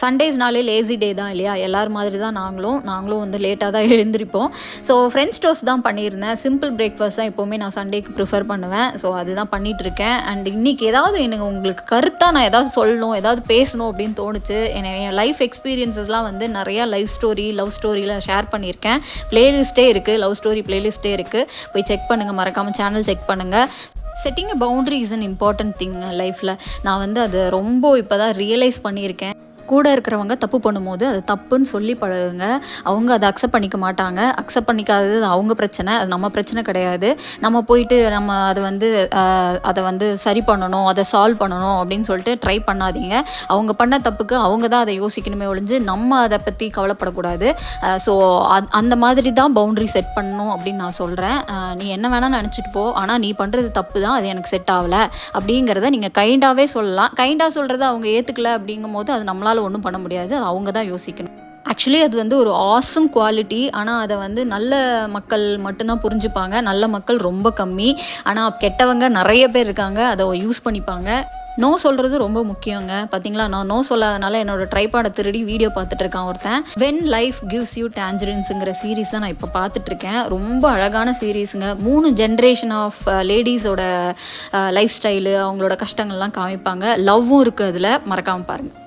சண்டேஸ்னாலே lazy டே தான் இல்லையா, எல்லோரும் மாதிரி தான் நாங்களும் வந்து லேட்டாக தான் எழுந்திருப்போம். ஸோ ஃப்ரெஞ்ச் டோஸ்ட் தான் பண்ணியிருந்தேன். சிம்பிள் பிரேக்ஃபாஸ்ட் தான் எப்போவுமே நான் சண்டேக்கு ப்ரிஃபர் பண்ணுவேன். ஸோ அதுதான் பண்ணிகிட்ருக்கேன். அண்ட் இன்றைக்கி ஏதாவது எனக்கு உங்களுக்கு கருத்தாக நான் ஏதாவது சொல்லணும், ஏதாவது பேசணும் அப்படின்னு தோணுச்சு. என் லைஃப் எக்ஸ்பீரியன்ஸஸ்லாம் வந்து நிறையா லவ் ஸ்டோரியில் ஷேர் பண்ணியிருக்கேன். ப்ளேலிஸ்ட்டே இருக்குது, லவ் ஸ்டோரி ப்ளேலிஸ்ட்டே இருக்குது. போய் செக் பண்ணுங்கள், மறக்காமல் சேனல் செக் பண்ணுங்கள். Setting a boundary is an important thing லைஃப்பில். நான் வந்து அது ரொம்ப இப்போ தான் ரியலைஸ் பண்ணியிருக்கேன். கூட இருக்கிறவங்க தப்பு பண்ணும்போது அது தப்புன்னு சொல்லி பழகுங்க. அவங்க அதை அக்செப்ட் பண்ணிக்க மாட்டாங்க. அக்செப்ட் பண்ணிக்காதது அவங்க பிரச்சனை, அது நம்ம பிரச்சனை கிடையாது. நம்ம போயிட்டு நம்ம அதை வந்து சரி பண்ணணும், அதை சால்வ் பண்ணணும் அப்படின்னு சொல்லிட்டு ட்ரை பண்ணாதீங்க. அவங்க பண்ண தப்புக்கு அவங்க தான் அதை யோசிக்கணுமே ஒழிஞ்சு நம்ம அதை பற்றி கவலைப்படக்கூடாது. ஸோ அந்த மாதிரி தான் பவுண்ட்ரி செட் பண்ணணும் அப்படின்னு நான் சொல்கிறேன். நீ என்ன வேணால் நினச்சிட்டு போ, ஆனால் நீ பண்ணுறது தப்பு தான், அது எனக்கு செட் ஆகலை அப்படிங்கிறத நீங்கள் கைண்டாகவே சொல்லலாம். கைண்டாக சொல்கிறத அவங்க ஏற்றுக்கல அப்படிங்கும் போது அது நம்மளால் ஒன்றும் பண்ண முடியாது. அது அவங்க தான் யோசிக்கணும். ஆக்சுவலி அது வந்து ஒரு ஆசம் குவாலிட்டி. ஆனால் அதை வந்து நல்ல மக்கள் மட்டும்தான் புரிஞ்சுப்பாங்க. நல்ல மக்கள் ரொம்ப கம்மி. ஆனால் கெட்டவங்க நிறைய பேர் இருக்காங்க, அதை யூஸ் பண்ணிப்பாங்க. நோ சொல்கிறது ரொம்ப முக்கியங்க. பார்த்தீங்களா, நான் நோ சொல்லாதனால என்னோட ட்ரைபாடை திருடி வீடியோ பார்த்துட்டு இருக்கான் ஒருத்தன். வென் லைஃப் கிவ்ஸ் யூ டேஞ்சரின்ஸுங்கிற சீரீஸ் தான் நான் இப்போ பார்த்துட்ருக்கேன். ரொம்ப அழகான சீரீஸுங்க. 3 ஜென்ரேஷன் ஆஃப் லேடிஸோட லைஃப் ஸ்டைலு, அவங்களோட கஷ்டங்கள்லாம் காமிப்பாங்க. லவ்வும் இருக்குது அதில், மறக்காமல் பாருங்கள்.